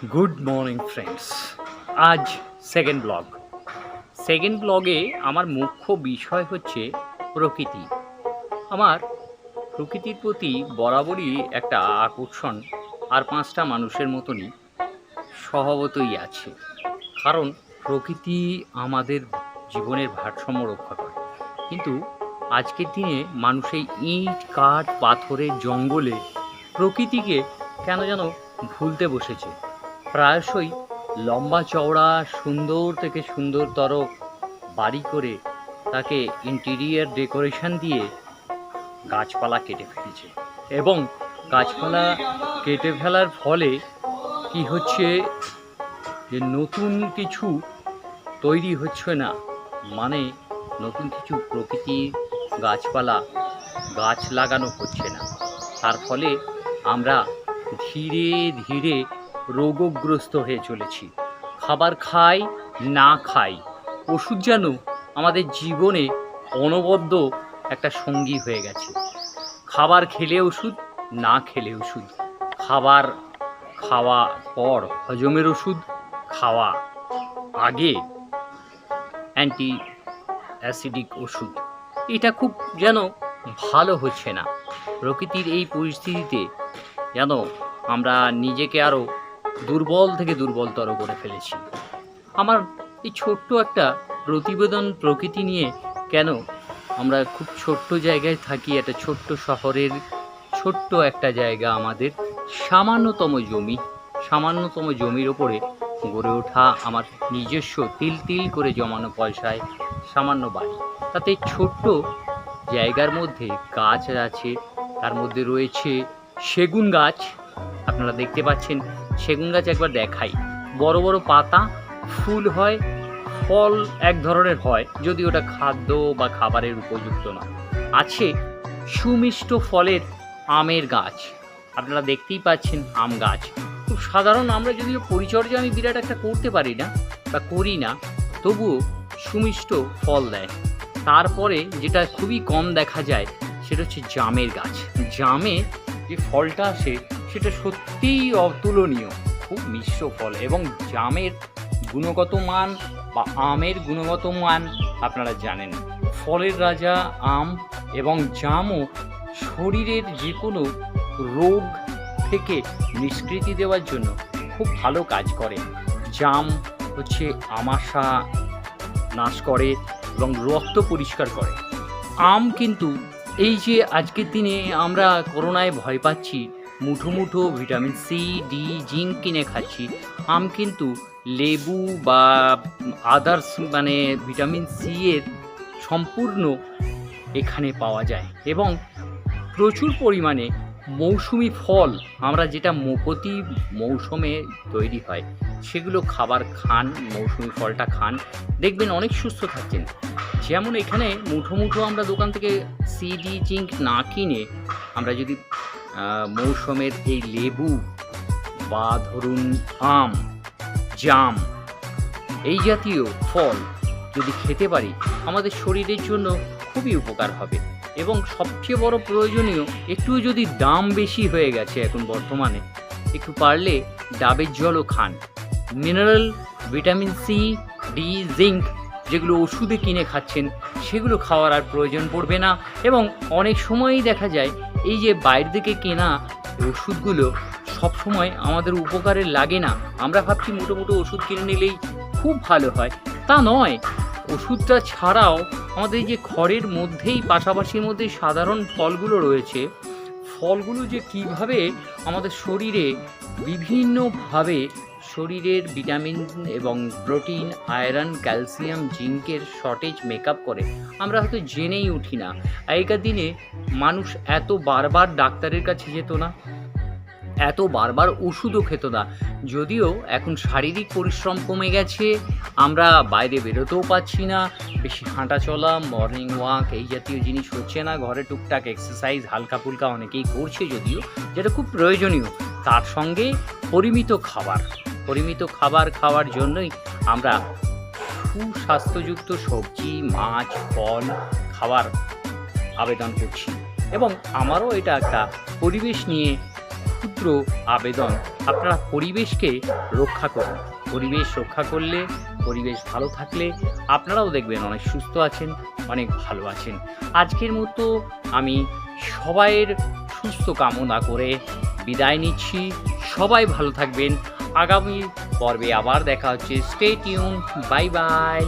Good morning friends. আজ second ব্লগে আমার মুখ্য বিষয় হচ্ছে প্রকৃতি। আমার প্রকৃতির প্রতি বরাবরই একটা আকর্ষণ আর পাঁচটা মানুষের মতনই স্বভাবতই আছে, কারণ প্রকৃতি আমাদের জীবনের ভারসাম্য রক্ষা করে। কিন্তু আজকের দিনে মানুষ এই ইট কাঠ পাথরের জঙ্গলে প্রকৃতিকে কেন যেন ভুলতে বসেছে। প্রায়শই লম্বা চওড়া সুন্দর থেকে সুন্দরতর বাড়ি করে তাকে ইন্টেরিয়ার ডেকোরেশন দিয়ে গাছপালা কেটে ফেলেছে, এবং গাছপালা কেটে ফেলার ফলে কি হচ্ছে যে নতুন কিছু তৈরি হচ্ছে না, মানে নতুন কিছু প্রকৃতি গাছ লাগানো হচ্ছে না। তার ফলে আমরা ধীরে ধীরে রোগগ্রস্ত হয়ে চলেছি। খাবার খাই না খাই, ওষুধ যেন আমাদের জীবনে অনবদ্য একটা সঙ্গী হয়ে গেছে। খাবার খেলে ওষুধ, না খেলে ওষুধ, খাবার খাওয়া পর হজমের ওষুধ, খাওয়া আগে অ্যান্টি অ্যাসিডিক ওষুধ। এটা খুব যেন ভালো হচ্ছে না। প্রকৃতির এই পরিস্থিতিতে যেন আমরা নিজেকে আরও দুর্বল থেকে দুর্বলতর করে ফেলেছি। আমার এই ছোট্ট একটা প্রতিবেদন প্রকৃতি নিয়ে, কেন আমরা খুব ছোট্ট জায়গায় থাকি, একটা ছোট্ট শহরের ছোট্ট একটা জায়গা, আমাদের সামান্যতম জমির ওপরে গড়ে ওঠা আমার নিজস্ব তিল তিল করে জমানো পয়সায় সামান্য বাড়ি। তাতে ছোট্ট জায়গার মধ্যে গাছ আছে, তার মধ্যে রয়েছে সেগুন গাছ। আপনারা দেখতে পাচ্ছেন সেগুন গাছ, একবার দেখাই। বড় বড় পাতা, ফুল হয়, ফল এক ধরনের হয়, যদি ওটা খাদ্য বা খাবারের উপযুক্ত নয়। আছে সুমিষ্ট ফলের আমের গাছ, আপনারা দেখতেই পাচ্ছেন আম গাছ। খুব সাধারণ, আমরা যদিও পরিচর্যা আমি বিরাট একটা করতে পারি না বা করি না, তবুও সুমিষ্ট ফল দেয়। তারপরে যেটা খুবই কম দেখা যায় সেটা হচ্ছে জামের গাছ। জামে যে ফলটা আসে সেটা সত্যিই অতুলনীয়, খুব মিশ্র ফল, এবং জামের গুণগত মান বা আমের গুণগত মান আপনারা জানেন। ফলের রাজা আম, এবং জামও শরীরের যে কোনো রোগ থেকে নিষ্কৃতি দেওয়ার জন্য খুব ভালো কাজ করে। জাম হচ্ছে আমাশা নাশ করে এবং রক্ত পরিষ্কার করে। আম কিন্তু এই যে আজকের দিনে আমরা করোনায় ভয় পাচ্ছি, মুঠো মুঠো ভিটামিন সি, ডি, জিঙ্ক কিনে খাচ্ছি, আম কিন্তু লেবু বা আদার্স মানে ভিটামিন সি এর সম্পূর্ণ এখানে পাওয়া যায়। এবং প্রচুর পরিমাণে মৌসুমি ফল, আমরা যেটা প্রতি মৌসুমে তৈরি হয় সেগুলো খাবার খান, মৌসুমি ফলটা খান, দেখবেন অনেক সুস্থ থাকছেন। যেমন এখানে মুঠো মুঠো আমরা দোকান থেকে সিডি জিঙ্ক না কিনে আমরা যদি মৌসুমের এই লেবু বা ধরুন আম, জাম এই জাতীয় ফল যদি খেতে পারি, আমাদের শরীরের জন্য খুবই উপকার হবে। এবং সবচেয়ে বড় প্রয়োজনীয়, একটু যদি দাম বেশি হয়ে গেছে এখন বর্তমানে, একটু পারলে ডাবের জলও খান। Mineral, vitamin C, D, zinc যেগুলো ওষুধে কিনে খাচ্ছেন সেগুলো খাওয়ার আর প্রয়োজন পড়বে না। এবং অনেক সময়ই দেখা যায় এই যে বাইরে থেকে কেনা ওষুধগুলো সবসময় আমাদের উপকারের লাগে না। আমরা ভাবছি মুঠো মুঠো ওষুধ কিনে নিলেই খুব ভালো হয়, তা নয়। ওষুধটা ছাড়াও আমাদের এই যে ঘরের মধ্যেই পাশাপাশির মধ্যে সাধারণ ফলগুলো রয়েছে, ফলগুলো যে কীভাবে আমাদের শরীরে বিভিন্নভাবে শরীরের ভিটামিন এবং প্রোটিন, আয়রন, ক্যালসিয়াম, জিঙ্কের শর্টেজ মেকআপ করে, আমরা হয়তো জেনেই উঠি না। আগেকার দিনে মানুষ এত বারবার ডাক্তারের কাছে যেত না, এত বারবার ওষুধও খেত না। যদিও এখন শারীরিক পরিশ্রম কমে গেছে, আমরা বাইরে বেরোতেও পাচ্ছি না, বেশি হাঁটা চলা, মর্নিং ওয়াক এই জাতীয় জিনিস হচ্ছে না। ঘরে টুকটাক এক্সারসাইজ হালকা ফুলকা অনেকেই করছে যদিও, যেটা খুব প্রয়োজনীয়। তার সঙ্গে পরিমিত খাবার খাওয়ার জন্যই আমরা সুস্বাস্থ্যযুক্ত সবজি, মাছ, ফল খাওয়ার আবেদন করছি। এবং আমারও এটা একটা পরিবেশ নিয়ে ক্ষুদ্র আবেদন, আপনারা পরিবেশকে রক্ষা করুন। পরিবেশ রক্ষা করলে, পরিবেশ ভালো থাকলে আপনারাও দেখবেন অনেক সুস্থ আছেন, অনেক ভালো আছেন। আজকের মতো আমি সবাইয়ের সুস্থ কামনা করে বিদায় নিচ্ছি। সবাই ভালো থাকবেন। আগামী পর্বে আবার দেখা হচ্ছে। Stay tune, bye bye.